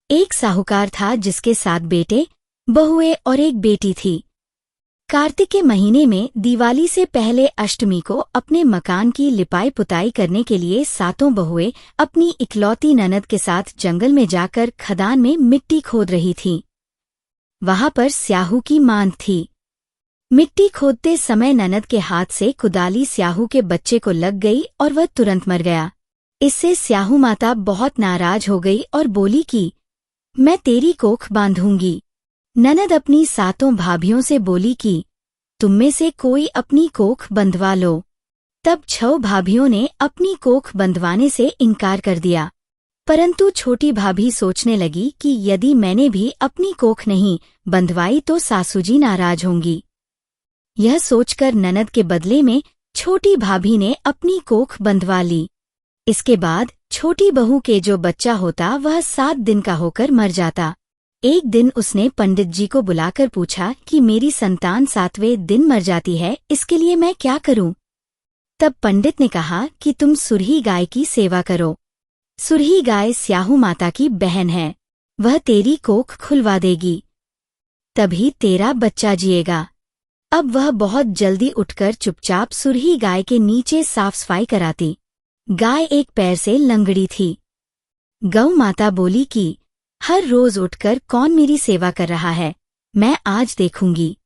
एक साहूकार था जिसके 7 बेटे, बहुएं और एक बेटी थी। कार्तिक के महीने में दिवाली से पहले अष्टमी को अपने मकान की लिपाई पुताई करने के लिए 7 बहुएं अपनी इकलौती ननद के साथ जंगल में जाकर खदान में मिट्टी खोद रही थीं। वहां पर स्याहू की मांद थी। मिट्टी खोदते समय ननद के हाथ से कुदाली स्याहू के बच्चे को लग गई और वह तुरंत मर गया। इससे स्याहू माता बहुत नाराज हो गई और बोली कि मैं तेरी कोख बांधूंगी। ननद अपनी 7 भाभियों से बोली कि तुम में से कोई अपनी कोख बंधवा लो। तब 6 भाभियों ने अपनी कोख बंधवाने से इनकार कर दिया, परंतु छोटी भाभी सोचने लगी कि यदि मैंने भी अपनी कोख नहीं बंधवाई तो सासूजी नाराज होंगी। यह सोचकर ननद के बदले में छोटी भाभी ने अपनी कोख बंधवा ली। इसके बाद छोटी बहू के जो बच्चा होता वह 7 दिन का होकर मर जाता। एक दिन उसने पंडित जी को बुलाकर पूछा कि मेरी संतान 7वें दिन मर जाती है, इसके लिए मैं क्या करूं? तब पंडित ने कहा कि तुम सुरही गाय की सेवा करो। सुरही गाय स्याहू माता की बहन है, वह तेरी कोख खुलवा देगी, तभी तेरा बच्चा जिएगा। अब वह बहुत जल्दी उठकर चुपचाप सुरही गाय के नीचे साफ सफाई कराती। गाय एक पैर से लंगड़ी थी। गौ माता बोली कि हर रोज उठकर कौन मेरी सेवा कर रहा है, मैं आज देखूंगी।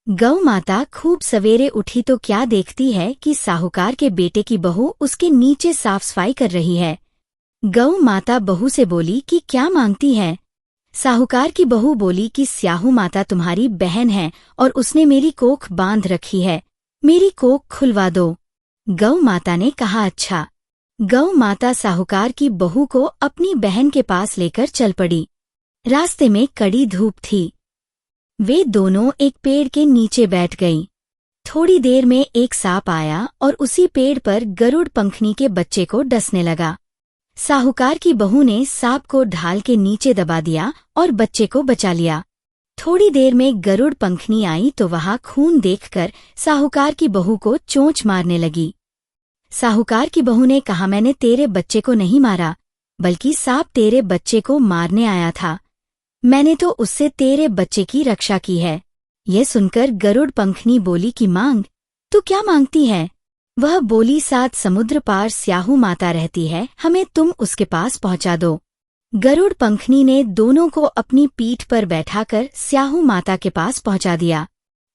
गौ माता खूब सवेरे उठी तो क्या देखती है कि साहूकार के बेटे की बहू उसके नीचे साफ सफाई कर रही है। गौ माता बहू से बोली कि क्या मांगती है? साहूकार की बहू बोली कि स्याहू माता तुम्हारी बहन है और उसने मेरी कोख बांध रखी है, मेरी कोख खुलवा दो। गौ माता ने कहा अच्छा। गौ माता साहूकार की बहू को अपनी बहन के पास लेकर चल पड़ी। रास्ते में कड़ी धूप थी। वे दोनों एक पेड़ के नीचे बैठ गईं। थोड़ी देर में एक सांप आया और उसी पेड़ पर गरुड़ पंखनी के बच्चे को डसने लगा। साहूकार की बहू ने सांप को ढाल के नीचे दबा दिया और बच्चे को बचा लिया। थोड़ी देर में गरुड़ पंखनी आई तो वहां खून देखकर साहूकार की बहू को चोंच मारने लगी। साहूकार की बहू ने कहा मैंने तेरे बच्चे को नहीं मारा, बल्कि सांप तेरे बच्चे को मारने आया था। मैंने तो उससे तेरे बच्चे की रक्षा की है। यह सुनकर गरुड़ पंखनी बोली कि मांग, तू क्या मांगती है? वह बोली 7 समुद्र पार स्याहू माता रहती है, हमें तुम उसके पास पहुंचा दो। गरुड़ पंखनी ने दोनों को अपनी पीठ पर बैठाकर स्याहू माता के पास पहुंचा दिया।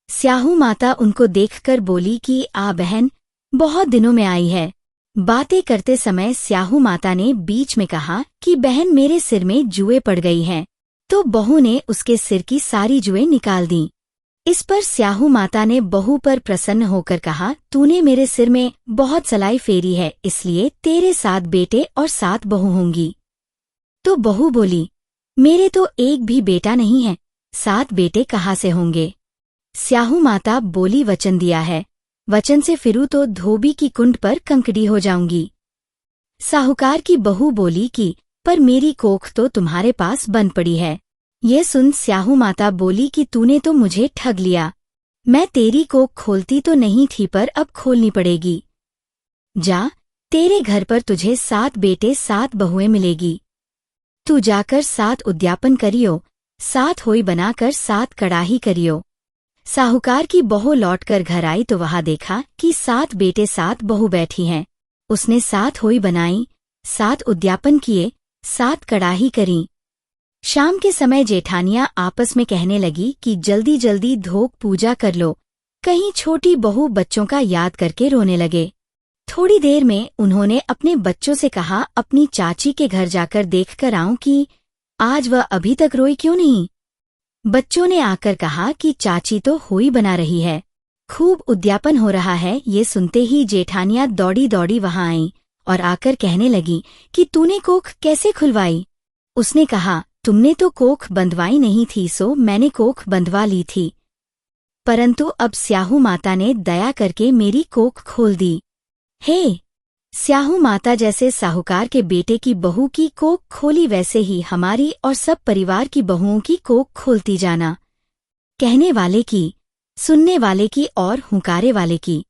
स्याहू माता उनको देखकर बोली कि आ बहन, बहुत दिनों में आई है। बातें करते समय स्याहू माता ने बीच में कहा कि बहन मेरे सिर में जुएं पड़ गई हैं, तो बहू ने उसके सिर की सारी जुएं निकाल दी। इस पर स्याहू माता ने बहू पर प्रसन्न होकर कहा तूने मेरे सिर में बहुत सलाई फेरी है, इसलिए तेरे 7 बेटे और 7 बहू होंगी। तो बहू बोली मेरे तो एक भी बेटा नहीं है, 7 बेटे कहाँ से होंगे? स्याहू माता बोली वचन दिया है, वचन से फिरूं तो धोबी की कुंड पर कंकड़ी हो जाऊंगी। साहूकार की बहू बोली कि पर मेरी कोख तो तुम्हारे पास बंद पड़ी है। यह सुन स्याहू माता बोली कि तूने तो मुझे ठग लिया। मैं तेरी कोख खोलती तो नहीं थी, पर अब खोलनी पड़ेगी। जा, तेरे घर पर तुझे 7 बेटे 7 बहुएं मिलेगी। तू जाकर 7 उद्यापन करियो, 7 होई बनाकर 7 कड़ाही करियो। साहूकार की बहू लौटकर घर आई तो वहां देखा कि 7 बेटे 7 बहू बैठी हैं। उसने 7 होई बनाई, 7 उद्यापन किए, 7 कड़ाही करी। शाम के समय जेठानियां आपस में कहने लगी कि जल्दी जल्दी धोक पूजा कर लो। कहीं छोटी बहू बच्चों का याद करके रोने लगे। थोड़ी देर में उन्होंने अपने बच्चों से कहा अपनी चाची के घर जाकर देखकर आऊं कि आज वह अभी तक रोई क्यों नहीं। बच्चों ने आकर कहा कि चाची तो होई बना रही है, खूब उद्यापन हो रहा है। ये सुनते ही जेठानियां दौड़ी दौड़ी वहां आईं और आकर कहने लगी कि तूने कोख कैसे खुलवाई? उसने कहा तुमने तो कोख बंधवाई नहीं थी, सो मैंने कोख बंधवा ली थी, परंतु अब स्याहू माता ने दया करके मेरी कोख खोल दी। हे स्याहू माता, जैसे साहूकार के बेटे की बहू की कोख खोली वैसे ही हमारी और सब परिवार की बहुओं की कोख खोलती जाना। कहने वाले की, सुनने वाले की और हुंकारे वाले की।